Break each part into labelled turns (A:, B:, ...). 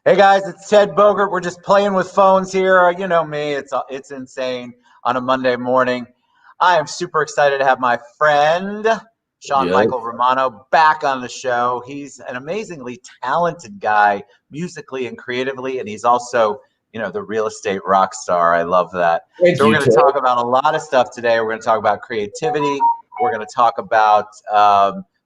A: Hey guys, it's Ted Bogert. We're just playing with phones here. You know me, it's insane on a Monday morning. I am super excited to have my friend Shawn
B: Yeah,
A: Michael Romano back on the show. He's an amazingly talented guy, musically and creatively, and he's also, the real estate rock star. I love that.
B: thank
A: So we're
B: you,
A: going to
B: Ted.
A: talk about a lot of stuff today. We're going to talk about creativity. We're going to talk about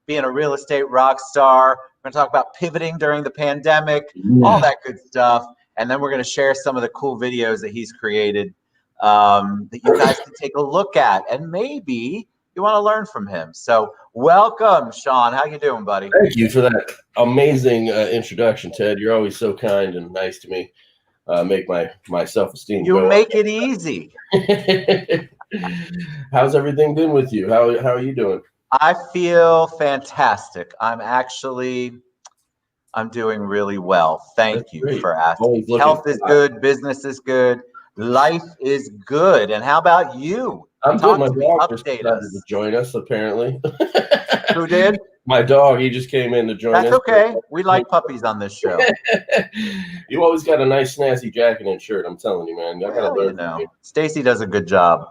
A: being a real estate rock star. We're going to talk about pivoting during the pandemic, all
B: Yeah.
A: that good stuff. And then we're going to share some of the cool videos that he's created that you guys can take a look at. And maybe you want to learn from him. So welcome, Shawn. How you doing, buddy?
B: Thank you for that amazing introduction, Ted. You're always so kind and nice to me. Make my self-esteem
A: You
B: go
A: make it easy.
B: up. How's everything been with you? How are you doing?
A: I feel fantastic. I'm doing really well. Thank
B: That's
A: you
B: great.
A: for asking.
B: Always looking.
A: Health is good, business is good, life is good. And how about you?
B: I'm good.
A: Talk
B: My
A: to me,
B: dog just
A: update
B: decided to
A: us.
B: join us, apparently.
A: Who did?
B: My dog, he just came in to join
A: That's
B: us.
A: okay. We like puppies on this show.
B: You always got a nice snazzy jacket and shirt. I'm telling you, man. I gotta
A: Well,
B: learn from you.
A: Stacy does a good job.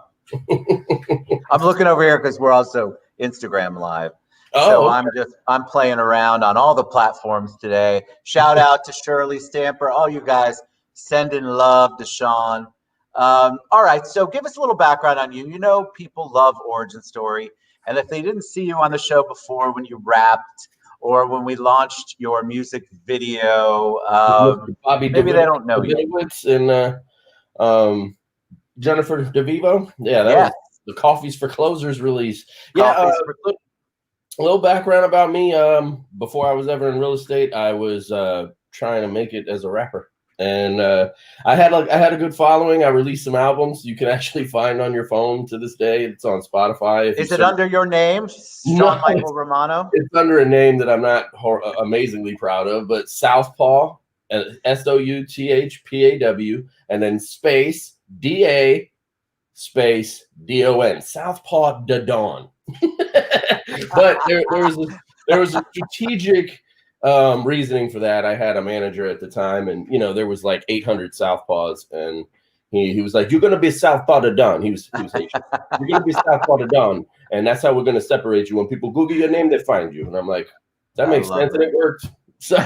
A: I'm looking over here because we're also Instagram live. So
B: Oh,
A: I'm playing around on all the platforms today. Shout out to Shirley Stamper, all you guys sending love to Shawn. All right, so give us a little background on you. You know, people love origin story, and if they didn't see you on the show before when you rapped or when we launched your music video,
B: Bobby
A: maybe they don't know you.
B: DeWitz and um, Jennifer DeVivo. Yeah, that
A: Yes,
B: was the Coffees for Closers release. Yeah,
A: Coffee's for
B: a little background about me. Before I was ever in real estate, I was trying to make it as a rapper, and I had a good following. I released some albums you can actually find on your phone to this day. It's on Spotify.
A: Is it under your name,
B: No,
A: Shawn Michael Romano?
B: it's under a name that I'm not amazingly proud of, but Southpaw, SOUTHPAW, and then space DA space DON, Southpaw da Dawn. But there was a strategic reasoning for that. I had a manager at the time, and there was like 800 Southpaws, and he was like, "You're gonna be Southpaw da Dawn." He was Asian. "You're gonna be Southpaw da Dawn, and that's how we're gonna separate you. When people Google your name, they find you." And I'm like, "That makes sense," and it worked. So,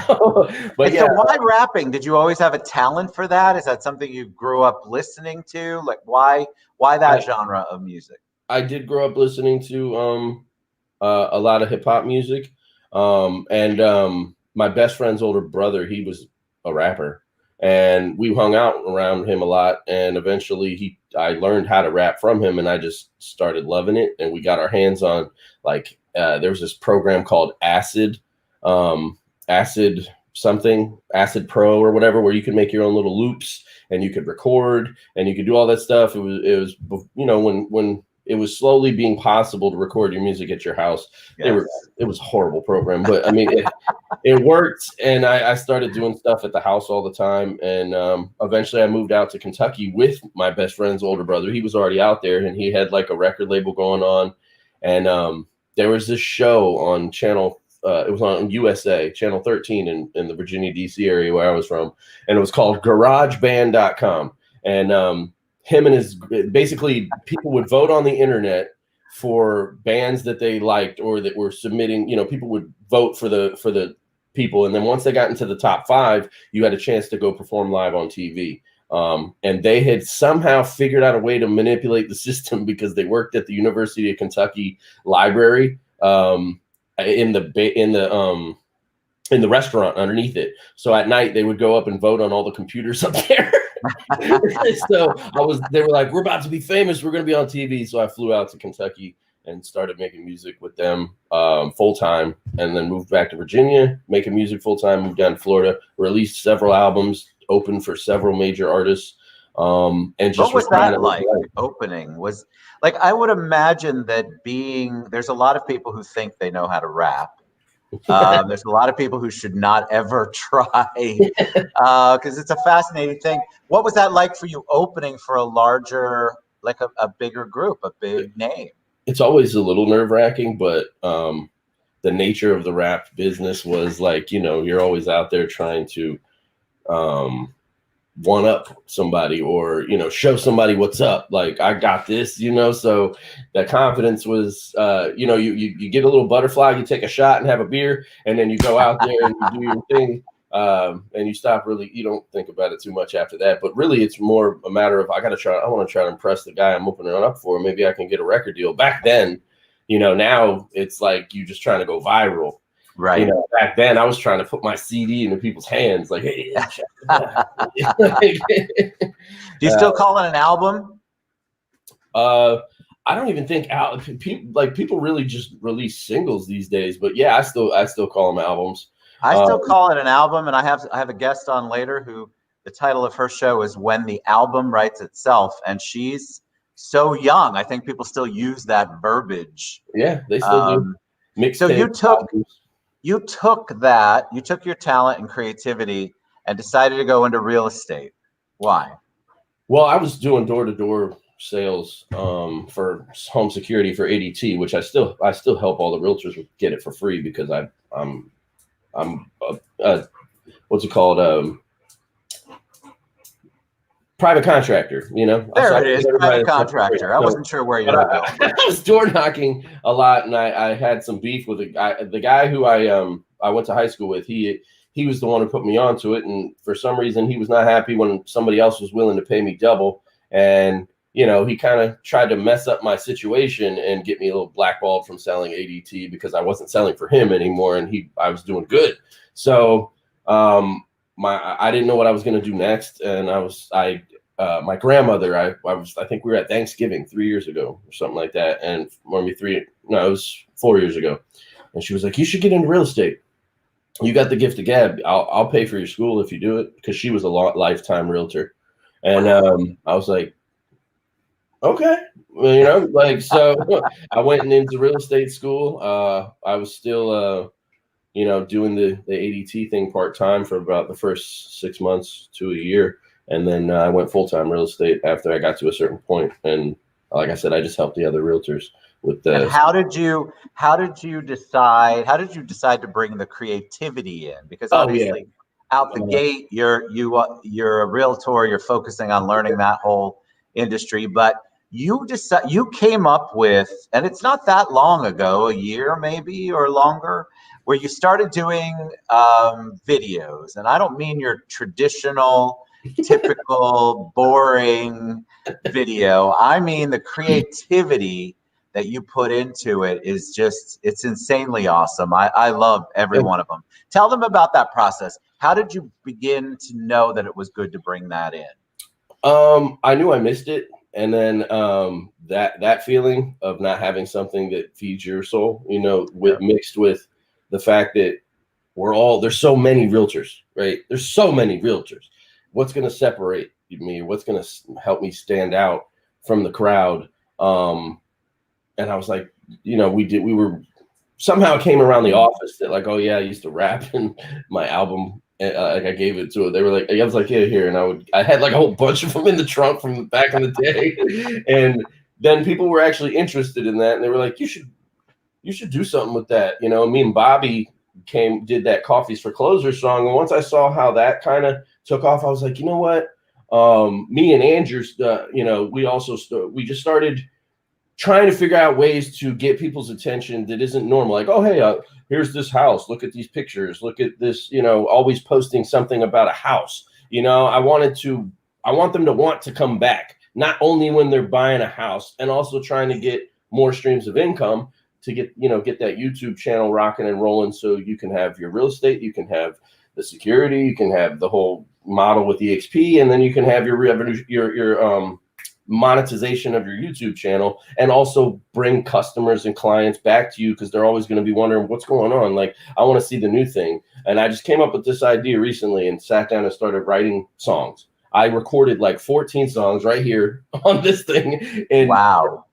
B: but
A: So why rapping? Did you always have a talent for that? Is that something you grew up listening to? Like why that genre of music?
B: I did grow up listening to a lot of hip hop music, and my best friend's older brother, he was a rapper, and we hung out around him a lot. And eventually, I learned how to rap from him, and I just started loving it. And we got our hands on there was this program called Acid Acid Pro or whatever, where you could make your own little loops and you could record and you could do all that stuff. It was when it was slowly being possible to record your music at your house.
A: Yes.
B: It was a horrible program, but I mean, it worked. And I started doing stuff at the house all the time. And eventually I moved out to Kentucky with my best friend's older brother. He was already out there, and he had like a record label going on. And there was this show on it was on USA, Channel 13 in the Virginia, D.C. area where I was from. And it was called GarageBand.com. And him and basically people would vote on the internet for bands that they liked or that were submitting. People would vote for the people. And then once they got into the top 5, you had a chance to go perform live on TV. And they had somehow figured out a way to manipulate the system because they worked at the University of Kentucky library. In the restaurant underneath it. So at night they would go up and vote on all the computers up there. So they were like, "We're about to be famous. We're going to be on TV." So I flew out to Kentucky and started making music with them full time, and then moved back to Virginia, making music full time, moved down to Florida, released several albums, opened for several major artists. And just
A: what was that like? Opening was like, I would imagine that there's a lot of people who think they know how to rap. There's a lot of people who should not ever try because it's a fascinating thing. What was that like for you opening for a larger, like a bigger group, a big name?
B: It's always a little nerve-wracking, but the nature of the rap business was like, you're always out there trying to one up somebody or, you know, show somebody what's up. Like, I got this, you know, so that confidence was, you know, you get a little butterfly, you take a shot and have a beer, and then you go out there and you do your thing. And you stop really, you don't think about it too much after that, but really it's more a matter of, I want to try to impress the guy I'm opening it up for. Maybe I can get a record deal. Back then, you know, now it's like you just trying to go viral.
A: Right.
B: You know, back then I was trying to put my CD into people's hands. Like, hey,
A: do you still call it an album?
B: I don't even think people really just release singles these days. But yeah, I still call them albums.
A: I still call it an album, and I have a guest on later who the title of her show is When the Album Writes Itself, and she's so young. I think people still use that verbiage.
B: Yeah, they still do.
A: So you took your talent and creativity and decided to go into real estate. Why?
B: Well, I was doing door-to-door sales for home security for ADT, which I still help all the realtors get it for free because I'm what's it called? Private contractor, you know.
A: There it is, private contractor. I wasn't sure where you were going.
B: I was door knocking a lot, and I had some beef with the guy who I went to high school with. He was the one who put me onto it, and for some reason he was not happy when somebody else was willing to pay me double. And you know, he kind of tried to mess up my situation and get me a little blackballed from selling ADT because I wasn't selling for him anymore, and I was doing good. So I didn't know what I was going to do next, and my grandmother, I think we were at Thanksgiving 3 years ago or something like that, and it was 4 years ago, and she was like, "You should get into real estate. You got the gift of gab. I'll pay for your school if you do it," because she was a lifetime realtor, and I was like, okay, well, you know, like, so I went into real estate school. I was still you know, doing the ADT thing part-time for about the first 6 months to a year. And then I went full-time real estate after I got to a certain point. And like I said, I just helped the other realtors with the. And
A: how did you decide to bring the creativity in? Because obviously out the gate, you're a realtor, you're focusing on learning that whole industry, but you came up with, and it's not that long ago, a year maybe or longer, where you started doing videos. And I don't mean your traditional, typical, boring video. I mean the creativity that you put into it is it's insanely awesome. I love every one of them. Tell them about that process. How did you begin to know that it was good to bring that in?
B: I knew I missed it. And then that feeling of not having something that feeds your soul, you know, mixed with the fact that there's so many realtors, right? There's so many realtors. What's going to separate me? What's going to help me stand out from the crowd? And I was like, you know, somehow it came around the office that like, oh yeah, I used to rap in my album. Like I gave it to it. They were like, I was like, yeah, here. And I had like a whole bunch of them in the trunk from back in the day. And then people were actually interested in that. And they were like, you should do something with that. You know, me and Bobby did that Coffees for Closers song. And once I saw how that kind of took off, I was like, you know what? Me and Andrew, you know, we just started trying to figure out ways to get people's attention that isn't normal. Like, oh, hey, here's this house. Look at these pictures. Look at this, you know, always posting something about a house. You know, I want them to want to come back, not only when they're buying a house, and also trying to get more streams of income to get that YouTube channel rocking and rolling. So you can have your real estate, you can have the security, you can have the whole model with EXP, and then you can have your revenue, your monetization of your YouTube channel, and also bring customers and clients back to you because they're always going to be wondering what's going on. Like, I want to see the new thing. And I just came up with this idea recently and sat down and started writing songs. I recorded like 14 songs right here on this thing. And
A: wow.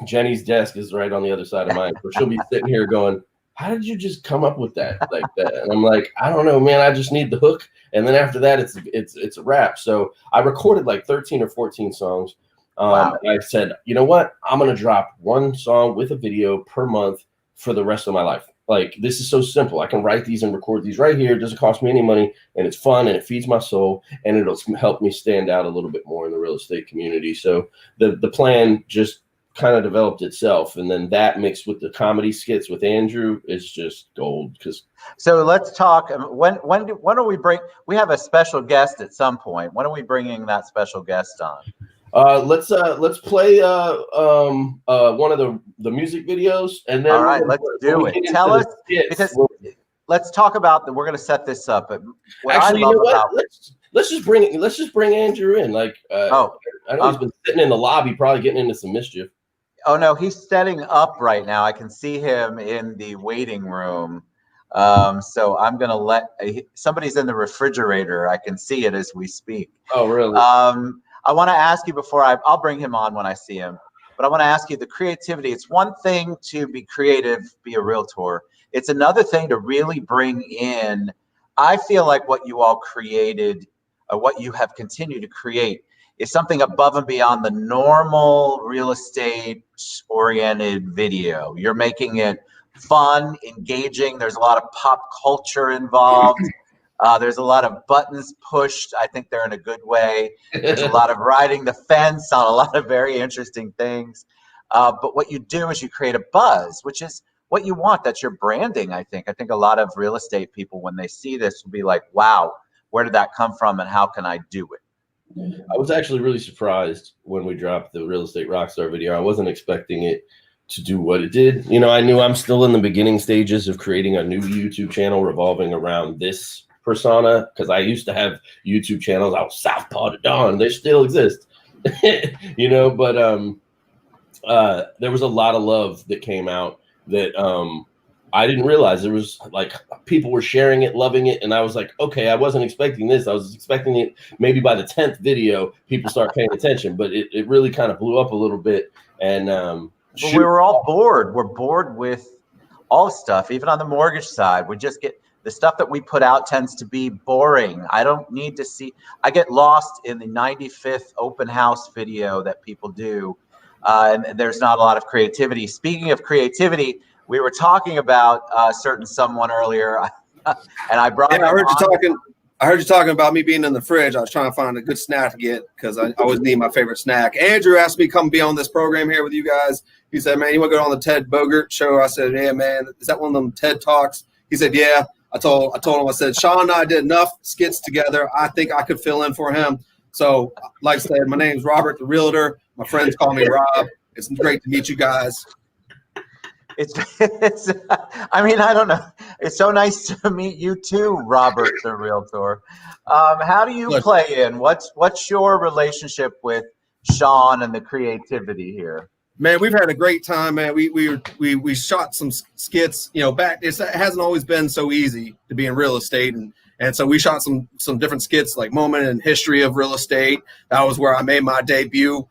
B: Jenny's desk is right on the other side of mine. So she'll be sitting here going, how did you just come up with that like that? And I'm like, I don't know, man. I just need the hook. And then after that, it's a wrap. So I recorded like 13 or 14 songs.
A: Wow.
B: And I said, you know what? I'm going to drop one song with a video per month for the rest of my life. Like, this is so simple. I can write these and record these right here. It doesn't cost me any money, and it's fun, and it feeds my soul, and it'll help me stand out a little bit more in the real estate community. So the plan just kind of developed itself, and then that mixed with the comedy skits with Andrew is just gold.
A: So let's talk. When do we bring? We have a special guest at some point. When are we bringing that special guest on?
B: Let's play one of the music videos, and then
A: all right, let's do it. Tell us, because let's talk about we're going to set this up. But
B: actually, you know what? Let's just bring Andrew in. Like, I know he's been sitting in the lobby, probably getting into some mischief.
A: Oh no, he's setting up right now. I can see him in the waiting room. So I'm going to let somebody's in the refrigerator. I can see it as we speak.
B: Oh, really?
A: I want to ask you before I'll bring him on when I see him, but I want to ask you the creativity. It's one thing to be creative, be a realtor. It's another thing to really bring in. I feel like what you all created, or what you have continued to create, is something above and beyond the normal real estate oriented video. You're making it fun, engaging. There's a lot of pop culture involved. There's a lot of buttons pushed. I think they're in a good way. There's a lot of riding the fence on a lot of very interesting things. But what you do is you create a buzz, which is what you want. That's your branding, I think. I think a lot of real estate people, when they see this, will be like, wow, where did that come from and how can I do it?
B: I was actually really surprised when we dropped the Real Estate Rockstar video. I wasn't expecting it to do what it did. You know, I knew I'm still in the beginning stages of creating a new YouTube channel revolving around this persona, because I used to have YouTube channels out Southpaw to Dawn. They still exist, you know, but there was a lot of love that came out that I didn't realize. There was like people were sharing it, loving it, and I was like, okay, I wasn't expecting this. I was expecting it maybe by the 10th video people start paying attention, but it really kind of blew up a little bit. And well,
A: we were all bored. We're bored with all stuff, even on the mortgage side. We just get the stuff that we put out tends to be boring. I don't need to see. I get lost in the 95th open house video that people do, and there's not a lot of creativity. Speaking of creativity, we were talking about certain someone earlier, and I brought.
C: Yeah, I heard you talking about me being in the fridge. I was trying to find a good snack to get because I always need my favorite snack. Andrew asked me to come be on this program here with you guys. He said, "Man, you want to go on the Ted Bogert show?" I said, "Yeah, man. Is that one of them TED Talks?" He said, "Yeah." I told him, I said, "Shawn and I did enough skits together. I think I could fill in for him." So, like I said, my name's Robert, the realtor. My friends call me Rob. It's great to meet you guys.
A: It's I mean, I don't know. It's so nice to meet you too, Robert, the realtor. How do you play in? What's your relationship with Shawn and the creativity here?
C: Man, we've had a great time, man. We shot some skits, you know, back. It hasn't always been so easy to be in real estate, and so we shot some different skits, like moment in history of real estate. That was where I made my debut.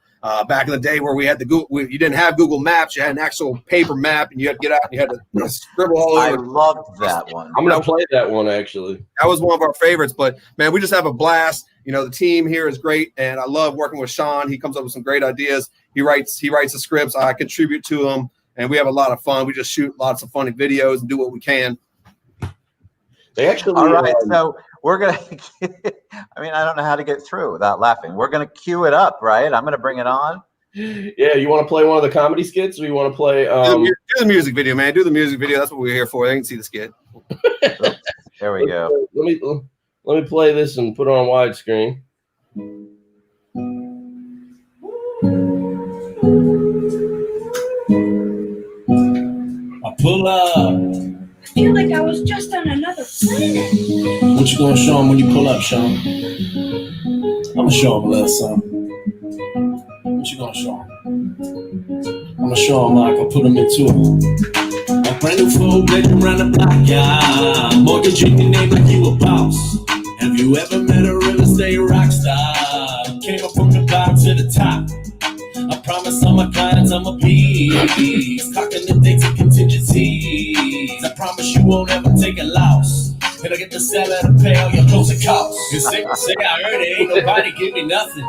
C: Back in the day where we had you didn't have Google Maps, you had an actual paper map, and you had to get out and you had to scribble all over.
A: I loved that one.
B: I'm gonna play that one actually.
C: That was one of our favorites. But man, we just have a blast. You know, the team here is great, and I love working with Shawn. He comes up with some great ideas. He writes the scripts. I contribute to them, and we have a lot of fun. We just shoot lots of funny videos and do what we can.
B: They actually.
A: All right, so we're gonna. I mean, I don't know how to get through without laughing. We're gonna cue it up, right? I'm gonna bring it on.
B: Yeah, you want to play one of the comedy skits, or you want to play?
C: Do the music video, man. Do the music video. That's what we're here for. They can see the skit.
A: Oops, there we go.
B: Let me play this and put it on widescreen. I pull up.
D: I feel like I was just on another planet.
B: What you gonna show him when you pull up, Shawn? I'm gonna show him a little something. What you gonna show him? I'm gonna show him like I put him into a brand new 4-bedroom round the block, yeah. Mortgage in your name like you a boss. Have you ever met a real estate rock star? Came up from the bottom to the top. I promise all my clients I'm a piece. Talking the dates and contingencies. I promise you won't ever take a loss. And I get the seller to pay all your closing costs. You say I heard it, ain't nobody give me nothing.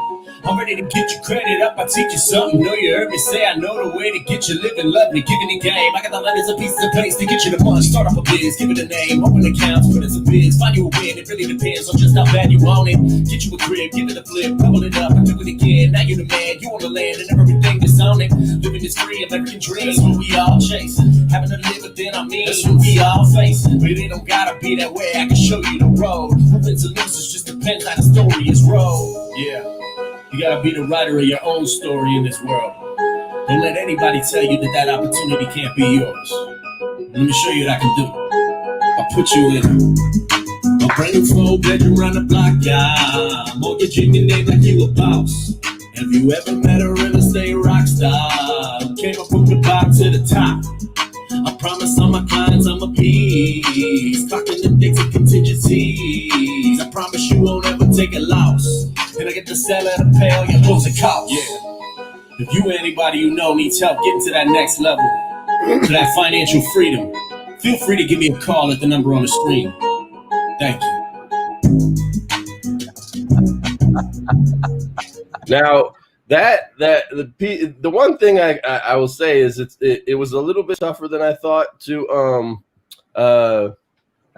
E: I'm ready to get your credit up. I teach you something. Know you heard me say I know the way to get you living lovely, giving the game. I got the letters and pieces of place to get you the money. Start off a biz, give it a name, open accounts, put it as a biz. Find you a win, it really depends on just how bad you want it. Get you a crib, give it a flip, double it up, and do it again. Now you're the man, you on the land, and everything that's on it. Living is free, American dream. That's what we all chasing. Having to live it, then I mean, that's what we all facing. But it don't gotta be that way. I can show you the road. Who wins or loses just depends how the story is rolled. Yeah. You gotta be the writer of your own story in this world. Don't let anybody tell you that opportunity can't be yours. Let me show you what I can do. I'll put you in a brand new 4-bedroom round the block, yeah. Mortgage in your name like you a boss. Have you ever met a real estate rock star? Came up from the bottom to the top. I promise all my clients I'm a piece. Clocking the dates and contingencies. I promise you won't ever take a loss. And I get the seller to pay all your closing costs. Yeah. If you or anybody you know needs help getting to that next level, to that financial freedom, feel free to give me a call at the number on the screen. Thank you.
B: Now, the one thing I will say is it was a little bit tougher than I thought to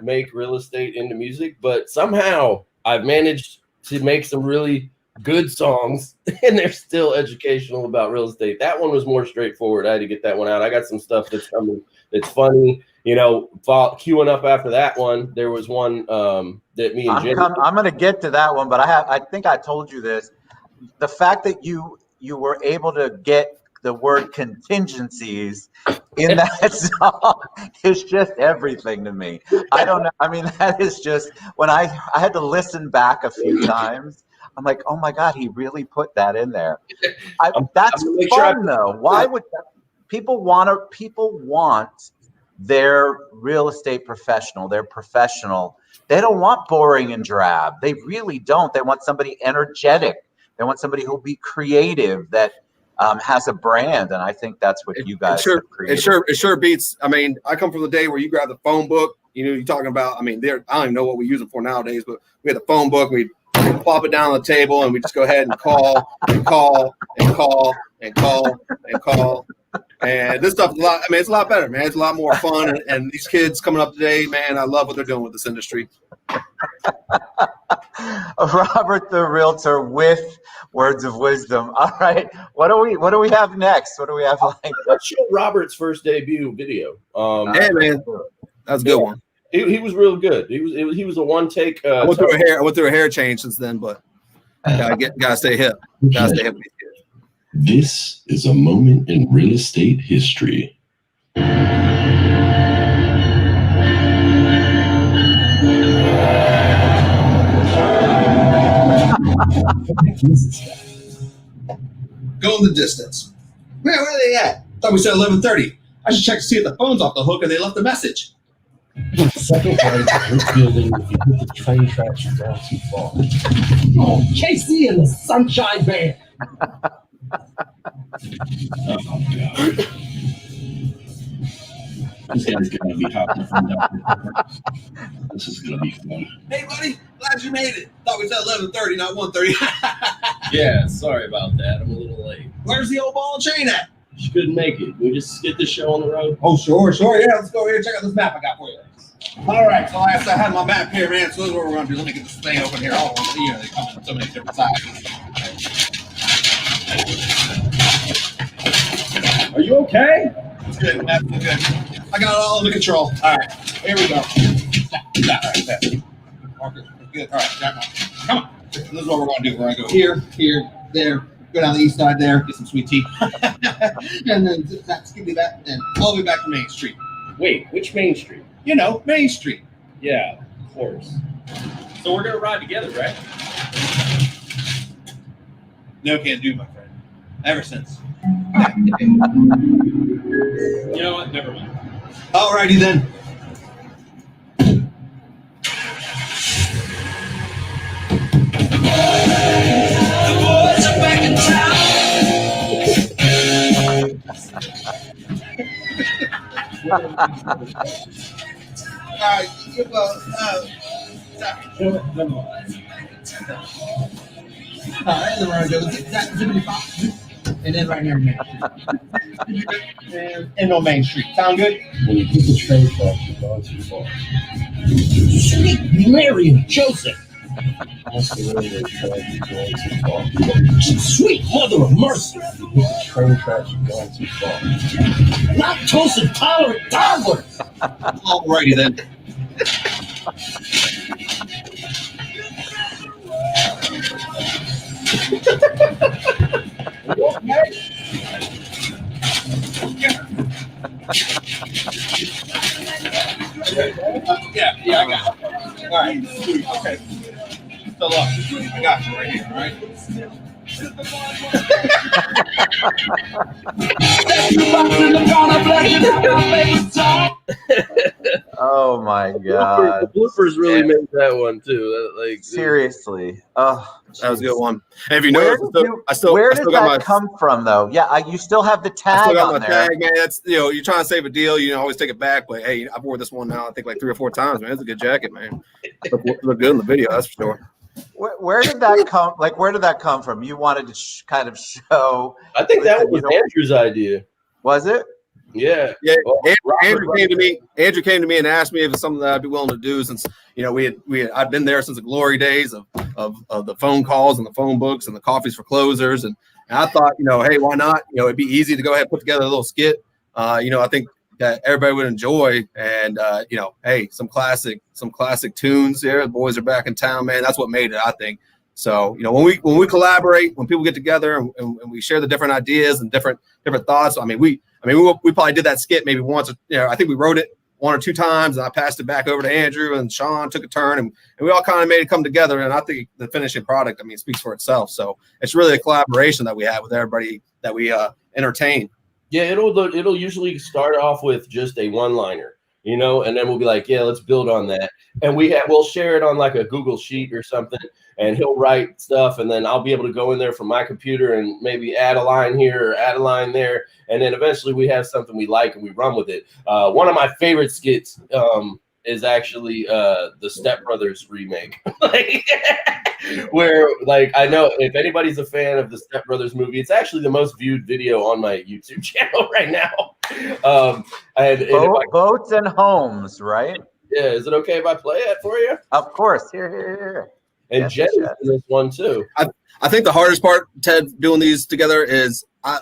B: make real estate into music, but somehow I've managed to make some really good songs, and they're still educational about real estate. That one was more straightforward. I had to get that one out. I got some stuff that's coming that's funny. You know, queuing up after that one, there was one that me and Jimmy.
A: I'm going to get to that one, but I think I told you this. The fact that you were able to get the word contingencies in that song is just everything to me. I don't know. I mean, that is just, when I had to listen back a few times, I'm like, oh my God, he really put that in there. That's fun though. Why would people want their real estate professional, their professional? They don't want boring and drab. They really don't. They want somebody energetic. They want somebody who'll be creative, that has a brand, and I think that's what you guys have created.
C: It sure beats. I mean, I come from the day where you grab the phone book. You know, you're talking about. I mean, I don't even know what we use it for nowadays, but we had the phone book. We plop it down on the table, and we just go ahead and call and call and call and call and call. And this stuff, it's a lot better, man. It's a lot more fun. And these kids coming up today, man, I love what they're doing with this industry.
A: Robert the Realtor with words of wisdom. All right, what do we have next? What do we have?
B: Let's show Robert's first debut video.
C: Hey man, that's a good one.
B: He was real good. He was a one take.
C: I went through a hair change since then, but gotta stay hip. Gotta stay hip with these kids.
F: This is a moment in real estate history.
G: Going the distance. Man, where are they at? Thought we said 11:30. I should check to see if the phone's off the hook and they left a message.
F: Second right to this building if you hit the train tracks you're down too far.
H: Oh, KC and the Sunshine Band.
F: Oh, God. This guy's gonna be hopping from down. This is gonna be fun.
G: Hey, buddy, glad you made it. Thought we said 11:30, not 1:30.
B: Yeah, sorry about that. I'm a little late.
G: Where's the old ball and chain at?
B: She couldn't make it. We just get the show on the road.
G: Oh, sure. Yeah, let's go here and check out this map I got for you. All right, so I had my map here, man. So this is what we're going to do. Let me get this thing open here. Oh, you know, they come in so many different sizes.
B: Are you okay?
G: That's good. That's good. I got it all under control. All right, here we go. All right, there. Marcus, good. All right, come on. This is what we're going to do. We're going to go here, there. Go down the east side there, get some sweet tea. And then give me that, and all the way back to Main Street.
B: Wait, which Main Street?
G: You know, Main Street.
B: Yeah, of course. So we're going to ride together, right?
G: No can do, my friend. Ever since.
B: You know what? Never mind.
G: All righty then.
H: Alright, then we're gonna go zip-zap, zippity-pop, zip, and then right here in Main Street. And on Main Street. Sound good?
F: When you hit the train tracks, you've gone too far.
H: Sweet Mary and Joseph.
F: That's the railroad track, you've gone too far.
H: Sweet Mother of Mercy.
F: You hit the train tracks, you've gone too far.
H: Lactose intolerant toddlers.
C: Alrighty then.
G: Yeah, I got it. All right. Okay. So look, I got you right here. All right.
A: Oh my God.
B: The bloopers really made that one too. Like
A: Seriously. Oh,
C: That was a good one. And if you
A: Where
C: notice,
A: did you-
C: I still
A: Where
C: I
A: does
C: still got
A: that
C: my
A: come from, though? Yeah, you still have the
C: I
A: tag
C: still got
A: on
C: my
A: there.
C: tag, man. That's you're trying to save a deal. You always take it back. But hey, I've wore this one now. I think like 3 or 4 times, man. It's a good jacket, man. Look good in the video, that's for sure.
A: Where did that come? Like, where did that come from? You wanted to kind of show.
B: I think that
A: Listen,
B: was
A: you know-
B: Andrew's idea.
A: Was it?
B: Yeah.
C: Yeah,
B: Well,
C: Andrew came to me. Andrew came to me and asked me if it's something that I'd be willing to do, since I'd been there since the glory days of the phone calls and the phone books and the coffees for closers, and I thought, hey, why not? It'd be easy to go ahead and put together a little skit. I think that everybody would enjoy, and hey, some classic tunes here. The boys are back in town, man. That's what made it, I think. So when we collaborate, when people get together and we share the different ideas and different thoughts. We probably did that skit maybe once. I think we wrote it 1 or 2 times, and I passed it back over to Andrew, and Shawn took a turn, and we all kind of made it come together. And I think the finishing product, speaks for itself. So it's really a collaboration that we have with everybody that we entertain.
B: Yeah, it'll usually start off with just a one-liner, and then we'll be like, yeah, let's build on that. And we'll share it on like a Google Sheet or something, and he'll write stuff, and then I'll be able to go in there from my computer and maybe add a line here or add a line there, and then eventually we have something we like and we run with it. One of my favorite skits is actually the Step Brothers remake. Where I know if anybody's a fan of the Step Brothers movie, it's actually the most viewed video on my YouTube channel right now.
A: Boats and homes, right?
B: Yeah, is it okay if I play it for you?
A: Of course. Here.
B: And
A: Yes,
B: Jen's
A: yes.
B: in this one too.
C: I think the hardest part, Ted, doing these together is I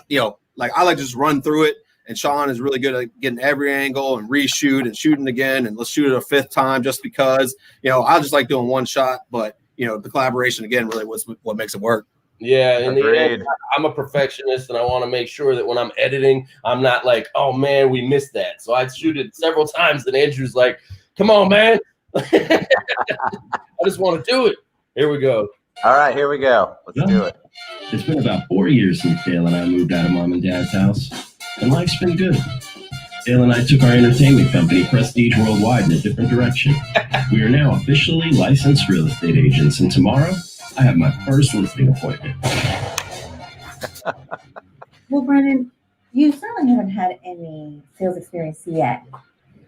C: like to just run through it, and Shawn is really good at getting every angle and reshoot and shooting again, and let's shoot it a 5th time just because I just like doing one shot, but the collaboration again really was what makes it work.
B: Yeah, in the
A: Agreed.
B: end, I'm a perfectionist, and I want to make sure that when I'm editing, I'm not like, oh man, we missed that. So I shoot it several times, and Andrew's like, come on, man. I just want to do it. Here we go.
A: All right, here we go. Let's do it.
F: It's been about 4 years since Dale and I moved out of Mom and Dad's house, and life's been good. Dale and I took our entertainment company, Prestige Worldwide, in a different direction. We are now officially licensed real estate agents, and tomorrow, I have my first listing appointment.
I: Well, Brennan, you certainly haven't had any sales experience yet.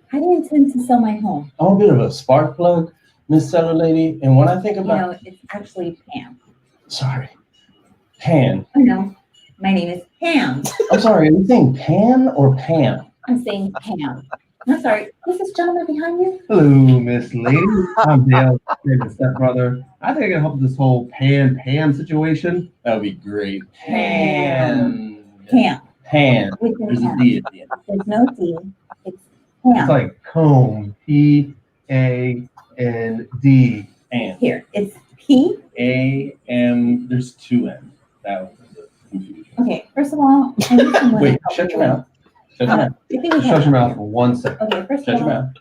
I: How do you intend to sell my home?
F: I'm a bit of a spark plug, Miss Seller Lady, and when I think about...
I: It's actually Pam.
F: Sorry. Pan.
I: I know. My name is Pam.
F: I'm sorry, are you saying Pan or Pam?
I: I'm saying Pam. I'm sorry. Who's this gentleman behind you?
H: Hello, Miss Lady. I'm Dale, favorite stepbrother. I think I can help with this whole Pam situation.
F: That would be great.
I: Pam.
F: Pan.
I: With an
F: There's a
I: M.
F: D at the end.
I: There's no D. It's Pam.
H: It's like comb. P-A-N-D.
F: Pan.
I: Here. It's P.
F: There's 2 M's. That was the confusion.
I: Okay. First of all, I need someone
F: Wait,
I: to help
F: shut
I: me
F: your
I: with-
F: mouth. Shut your mouth.
I: I think we
H: Shut
I: have-
H: your mouth for 1 second.
I: Okay. First
F: Shut
I: of
F: your
I: all,
F: mouth.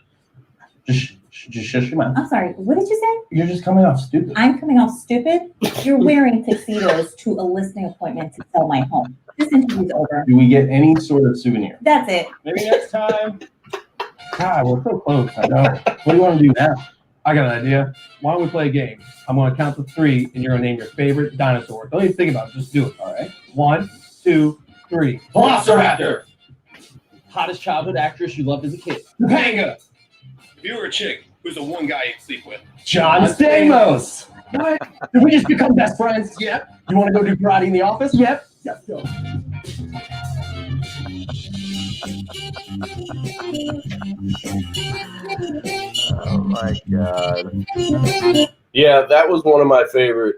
F: Just shut your mouth.
I: I'm sorry. What did you say?
F: You're just coming off stupid.
I: I'm coming off stupid. You're wearing tuxedos to a listing appointment to sell my home. This interview's over.
F: Do we get any sort of souvenir?
I: That's it.
F: Maybe next time.
H: God, we're so close. I know.
F: What do you want to do now?
H: I got an idea. Why don't we play a game? I'm going to count to 3, and you're going to name your favorite dinosaur. Don't even think about it. Just do it, all right? 1, 2, 3.
F: Velociraptor. Hottest childhood actress you loved as a kid.
H: Topanga.
G: If you were a chick, who's the one guy you'd sleep with?
H: John Stamos. What? Did we just become best friends? Yep. You want to go do karate in the office? Yep. Let's go.
A: Oh my God.
B: Yeah, that was one of my favorite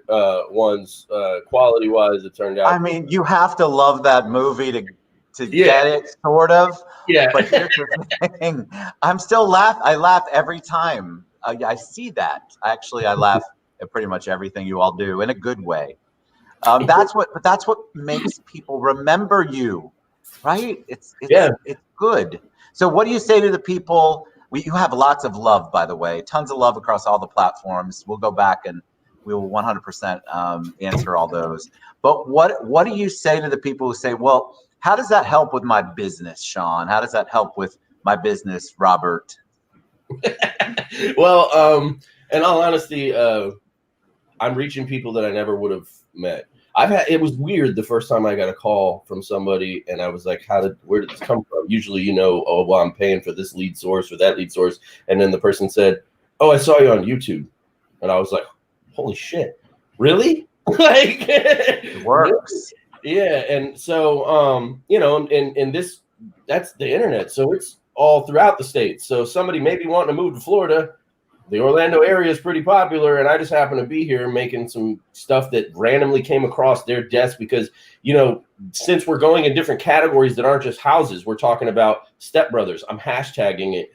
B: ones, quality wise. It turned out.
A: I mean, you have to love that movie to get it, sort of.
B: Yeah.
A: But here's the thing: I'm still I laugh every time I see that. Actually, I laugh at pretty much everything you all do in a good way. That's what makes people remember you, right? It's good. So, what do you say to the people? You have lots of love, by the way, tons of love across all the platforms. We'll go back and we will 100% answer all those. But what do you say to the people who say, well, how does that help with my business, Shawn? How does that help with my business, Robert?
B: Well, in all honesty, I'm reaching people that I never would have met. It was weird the first time I got a call from somebody and I was like, where did this come from? Usually, oh, well, I'm paying for this lead source or that lead source. And then the person said, oh, I saw you on YouTube. And I was like, holy shit, really? Like,
A: it works.
B: Yeah. And so, and that's the internet. So it's all throughout the state. So somebody maybe wanting to move to Florida, the Orlando area is pretty popular, and I just happen to be here making some stuff that randomly came across their desk because, since we're going in different categories that aren't just houses, we're talking about stepbrothers. I'm hashtagging it,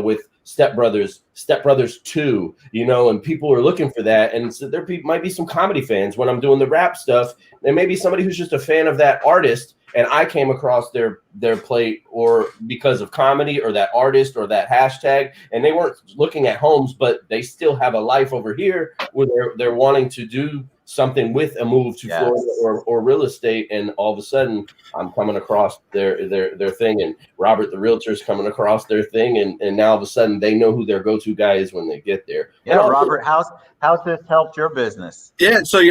B: with stepbrothers 2, and people are looking for that. And so there might be some comedy fans when I'm doing the rap stuff. There may be somebody who's just a fan of that artist, and I came across their plate or because of comedy or that artist or that hashtag, and they weren't looking at homes, but they still have a life over here where they're wanting to do something with a move to Florida or real estate, and all of a sudden I'm coming across their thing, and Robert the realtor's coming across their thing, and now all of a sudden they know who their go-to guy is when they get there.
A: Yeah, Robert, how's this helped your business?
C: Yeah, so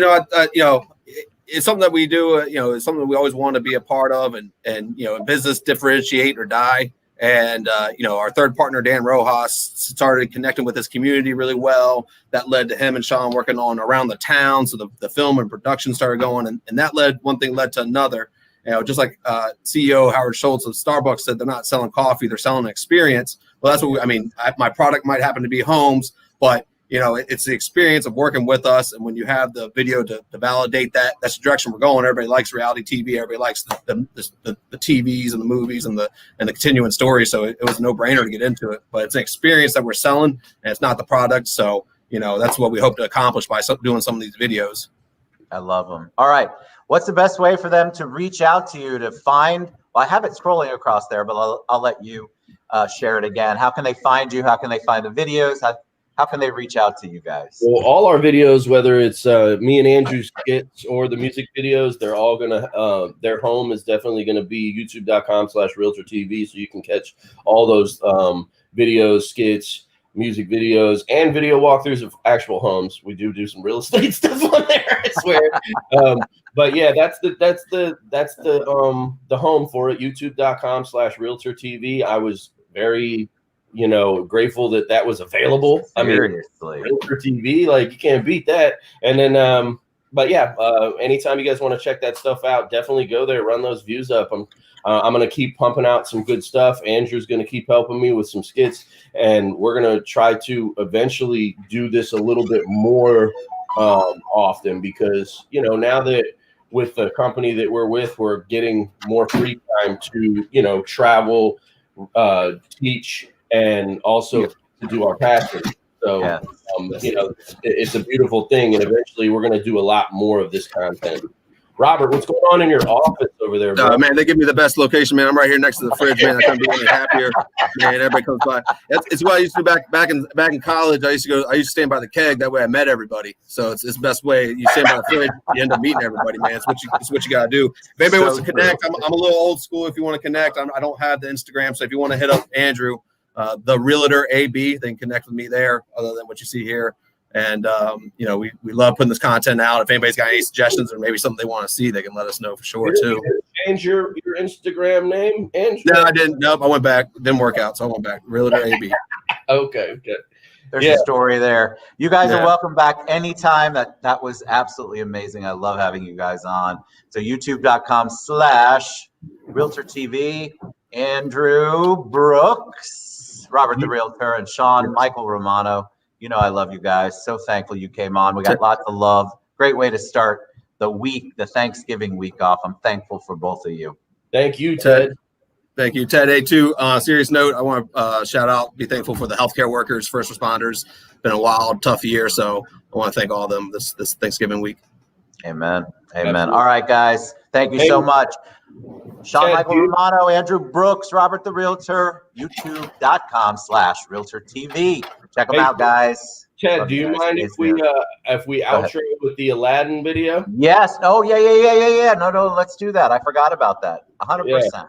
C: it's something that we do. It's something that we always want to be a part of, and in business, differentiate or die. And our third partner, Dan Rojas, started connecting with his community really well. That led to him and Shawn working on around the town. So the film and production started going, and that one thing led to another. Just like CEO Howard Schultz of Starbucks said, they're not selling coffee, they're selling an experience. Well, that's what my product might happen to be homes, but it's the experience of working with us. And when you have the video to validate that, that's the direction we're going. Everybody likes reality TV. Everybody likes the TVs and the movies and the continuing story. So it was a no-brainer to get into it. But it's an experience that we're selling, and it's not the product. So, that's what we hope to accomplish by doing some of these videos.
A: I love them. All right. What's the best way for them to reach out to you to find? Well, I have it scrolling across there, but I'll let you share it again. How can they find you? How can they find the videos? How can they reach out to you guys?
B: Well, all our videos, whether it's me and Andrew's skits or the music videos, they're all gonna. Their home is definitely gonna be youtube.com/realtortv, so you can catch all those videos, skits, music videos, and video walkthroughs of actual homes. We do some real estate stuff on there, I swear. But yeah, that's the home for it. youtube.com/realtortv. I was very grateful that was available.
A: Seriously.
B: Realtor TV, like you can't beat that. And then, but yeah, anytime you guys want to check that stuff out, definitely go there, run those views up. I'm going to keep pumping out some good stuff. Andrew's going to keep helping me with some skits, and we're going to try to eventually do this a little bit more often because, now that with the company that we're with, we're getting more free time to, travel, teach, and also to do our passion. So, it's a beautiful thing. And eventually we're going to do a lot more of this content. Robert, what's going on in your office over there, bro?
C: Man, they give me the best location, man. I'm right here next to the fridge, man. I couldn't be any happier. Man, everybody comes by. It's what I used to do back in college. I used to stand by the keg. That way I met everybody. So it's the best way. You stand by the fridge, you end up meeting everybody, man. It's what you got to do. If anybody wants to connect, I'm a little old school. If you want to connect, I don't have the Instagram. So if you want to hit up Andrew, the Realtor AB, they can connect with me there other than what you see here. And, we love putting this content out. If anybody's got any suggestions or maybe something they want to see, they can let us know for sure, too.
B: Change your Instagram name? Andrew?
C: No, I didn't. Nope, I went back. Didn't work out, so I went back. Realtor AB.
B: Okay.
A: There's a story there. You guys are
C: Yeah.
A: welcome back anytime. That was absolutely amazing. I love having you guys on. So youtube.com/Realtor TV, Andrew Brooks, Robert the Realtor, and Shawn Michael Romano. You know I love you guys. So thankful you came on. We got lots of love. Great way to start the week, the Thanksgiving week off. I'm thankful for both of you.
B: Thank you, Ted.
C: Thank you, Ted. Hey, too, serious note, I want to shout out, be thankful for the healthcare workers, first responders. Been a wild, tough year, so I want to thank all of them this Thanksgiving week.
A: Amen. Amen.
B: Absolutely.
A: All right, guys. Thank you so much. Shawn Michael Romano, Andrew Brooks, Robert the Realtor, youtube.com/Realtor TV. Check them out, guys.
B: Ted,
A: Love
B: do you
A: guys.
B: mind if we outro with the Aladdin video?
A: Yes. Oh, yeah. No, let's do that. I forgot about that. 100%.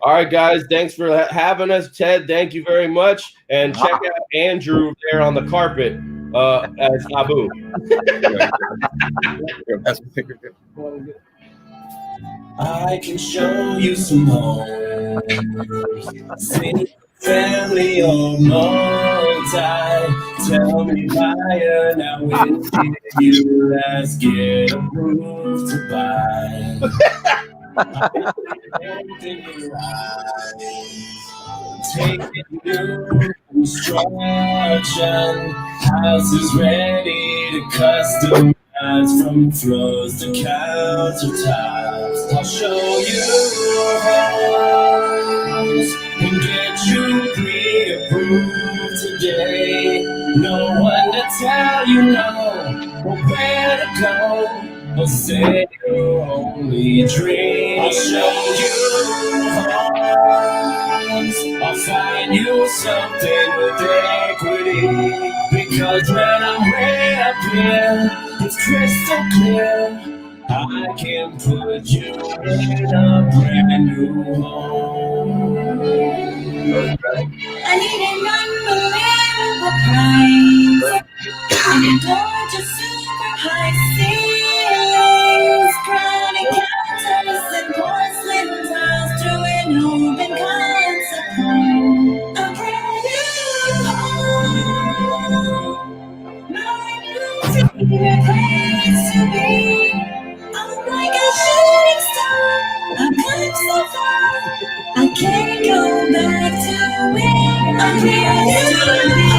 B: All right, guys. Thanks for having us. Ted, thank you very much. And check out Andrew there on the carpet as Abu.
E: I can show you some home. See family or multi. Tell me buyer now when did you last get approved to buy? Taking new construction, houses ready to customize from floors to countertops. I'll show you homes and get you pre-approved today. No one to tell you no or where to go. I'll say your only dream. I'll show you homes. I'll find you something with equity. Because when I'm way up here, it's crystal clear. I can put you in a brand new home.
D: I need an unbelievable price. And a gorgeous super high ceilings, crowded counters and porcelain tiles to an open concept home. A brand new home. My new favorite place to be. I'm like a shooting star. I've come so far. I can't go back to where I used to be.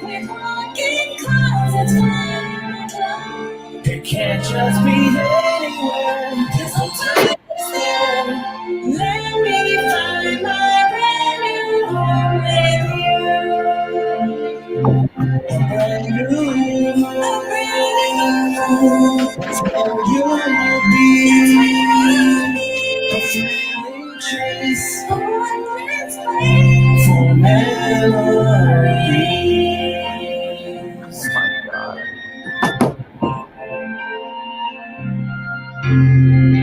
D: With walk-in closets for my clothes.
E: It can't just be anywhere.
D: There's no time to stand. Let me find my brand new home with you.
E: A brand new
D: A brand new home.
E: That's where you wanna be. A family chase
D: For one last place.
E: for memories.
A: Oh, my God.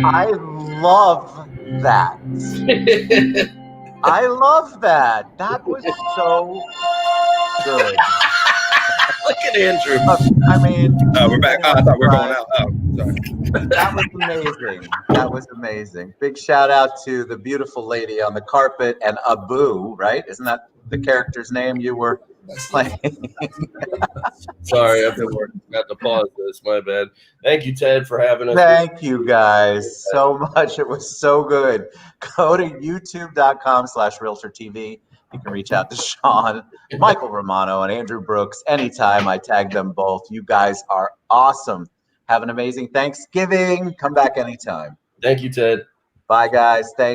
A: I love that. I love that. That was so good.
C: Look at Andrew.
A: I mean,
C: we're back. Oh, I thought we were going out. Oh, sorry.
A: that was amazing. That was amazing. Big shout out to the beautiful lady on the carpet and Abu, right? Isn't that the character's name you were playing?
B: Sorry, I've been working. Got to pause this. My bad. Thank you, Ted, for having us.
A: Thank you guys so much. It was so good. Go to youtube.com/Realtor TV. You can reach out to Shawn, Michael Romano, and Andrew Brooks anytime. I tag them both. You guys are awesome. Have an amazing Thanksgiving. Come back anytime.
B: Thank you, Ted.
A: Bye, guys. Thank